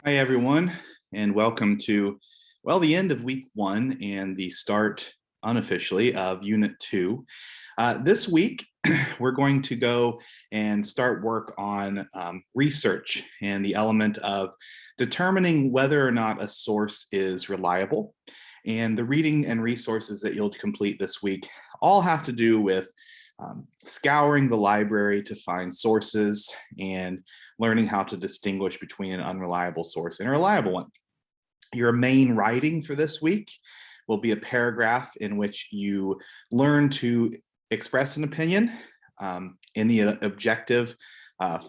Hi, everyone, and welcome to, the end of week one and the start unofficially of unit two. This week, we're going to go and start work on research and the element of determining whether or not a source is reliable. And the reading and resources that you'll complete this week all have to do with scouring the library to find sources and learning how to distinguish between an unreliable source and a reliable one. Your main writing for this week will be a paragraph in which you learn to express an opinion in the objective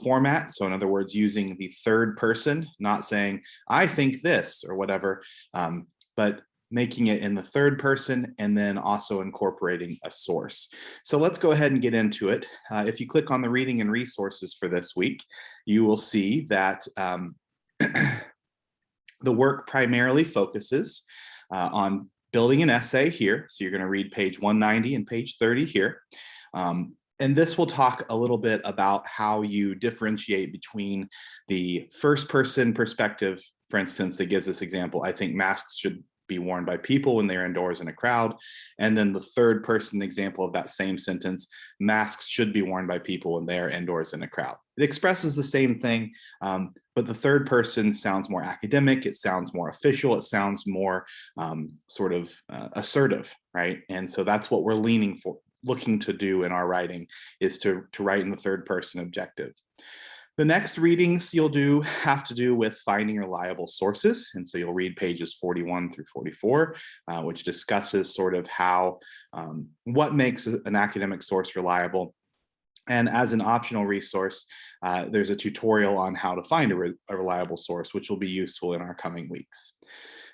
format. So in other words, using the third person, not saying, I think this or whatever, but making it in the third person and then also incorporating a source. So let's go ahead and get into it. If you click on the reading and resources for this week, you will see that the work primarily focuses on building an essay here. So you're going to read page 190 and page 30 here. And this will talk a little bit about how you differentiate between the first person perspective. For instance, that gives this example, I think masks should be worn by people when they're indoors in a crowd. And then the third person example of that same sentence, masks should be worn by people when they're indoors in a crowd. It expresses the same thing, but the third person sounds more academic, it sounds more official, it sounds more sort of assertive, right? And so that's what we're looking to do in our writing, is to write in the third person objective. The next readings you'll have to do with finding reliable sources. And so you'll read pages 41 through 44, which discusses sort of how, what makes an academic source reliable. And as an optional resource, there's a tutorial on how to find a reliable source, which will be useful in our coming weeks.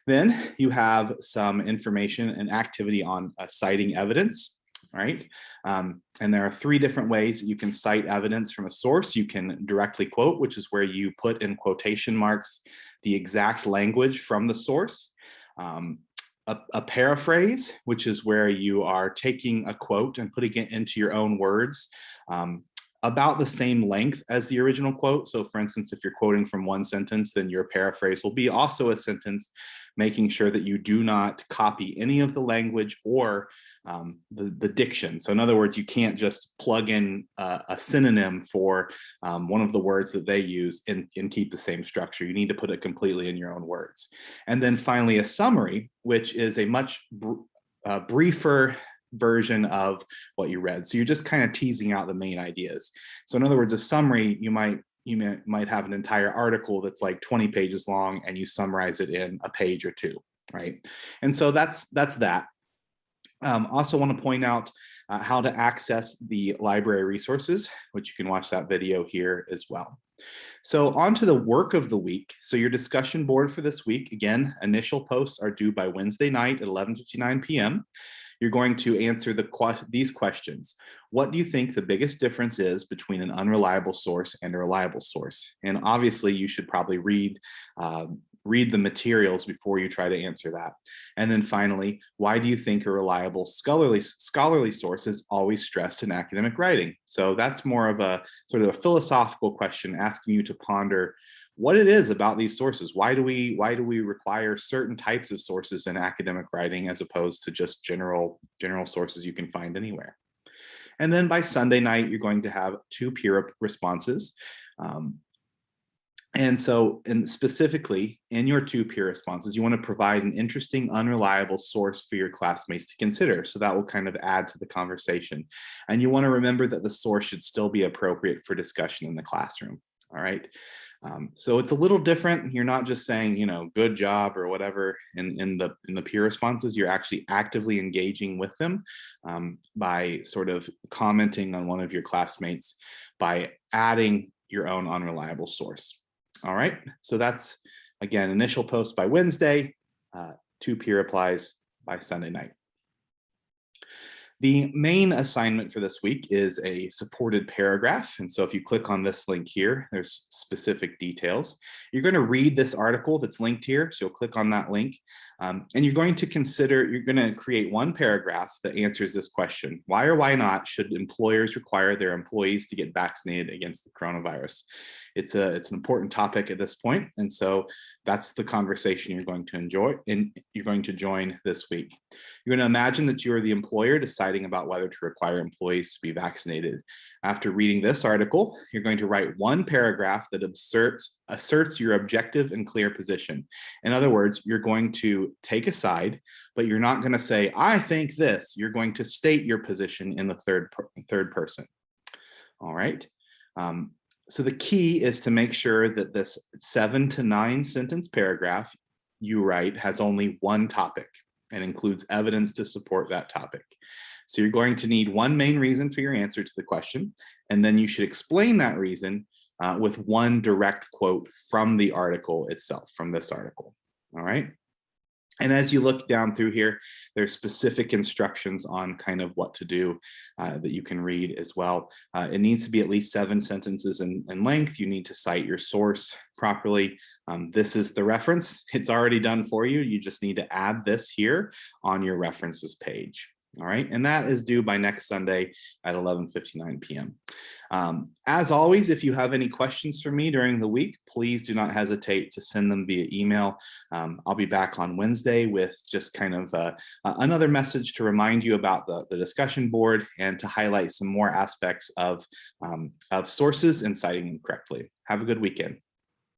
Then you have some information and activity on citing evidence. Right? And there are three different ways that you can cite evidence from a source. You can directly quote, which is where you put in quotation marks the exact language from the source. A paraphrase, which is where you are taking a quote and putting it into your own words, about the same length as the original quote. So for instance, if you're quoting from one sentence, then your paraphrase will be also a sentence, making sure that you do not copy any of the language or the diction. So in other words, you can't just plug in a synonym for one of the words that they use and keep the same structure. You need to put it completely in your own words. And then finally, a summary, which is a much briefer version of what you read. So you're just kind of teasing out the main ideas. So in other words, a summary, you might have an entire article that's like 20 pages long and you summarize it in a page or two, right? And so that's that. Also want to point out how to access the library resources, which you can watch that video here as well. So on to the work of the week. So your discussion board for this week, again, initial posts are due by Wednesday night at 11:59 p.m. You're going to answer these questions. What do you think the biggest difference is between an unreliable source and a reliable source? And obviously you should probably read the materials before you try to answer that. And then finally, why do you think a reliable scholarly source is always stressed in academic writing? So that's more of a sort of a philosophical question, asking you to ponder what it is about these sources. Why do we require certain types of sources in academic writing as opposed to just general sources you can find anywhere? And then by Sunday night, you're going to have 2 peer responses. And specifically in your 2 peer responses, you want to provide an interesting, unreliable source for your classmates to consider. So that will kind of add to the conversation. And you want to remember that the source should still be appropriate for discussion in the classroom. All right. So it's a little different. You're not just saying, good job or whatever in the peer responses. You're actually actively engaging with them by sort of commenting on one of your classmates by adding your own unreliable source. All right, so that's, again, initial post by Wednesday, 2 peer replies by Sunday night. The main assignment for this week is a supported paragraph. And so if you click on this link here, there's specific details. You're going to read this article that's linked here. So you'll click on that link and you're going to create one paragraph that answers this question. Why or why not should employers require their employees to get vaccinated against the coronavirus? it's an important topic at this point. And so that's the conversation you're going to enjoy and you're going to join this week. You're going to imagine that you are the employer deciding about whether to require employees to be vaccinated. After reading this article, you're going to write one paragraph that asserts your objective and clear position. In other words, you're going to take a side, but you're not going to say, I think this. You're going to state your position in the third person. All right. So the key is to make sure that this 7 to 9 sentence paragraph you write has only one topic and includes evidence to support that topic. So you're going to need one main reason for your answer to the question, and then you should explain that reason with one direct quote from the article itself, from this article. All right. And as you look down through here, there's specific instructions on kind of what to do that you can read as well. It needs to be at least 7 sentences in length. You need to cite your source properly. This is the reference. It's already done for you. You just need to add this here on your references page. All right, and that is due by next Sunday at 11:59 p.m. As always, if you have any questions for me during the week, please do not hesitate to send them via email. I'll be back on Wednesday with just kind of another message to remind you about the discussion board and to highlight some more aspects of sources and citing them correctly. Have a good weekend.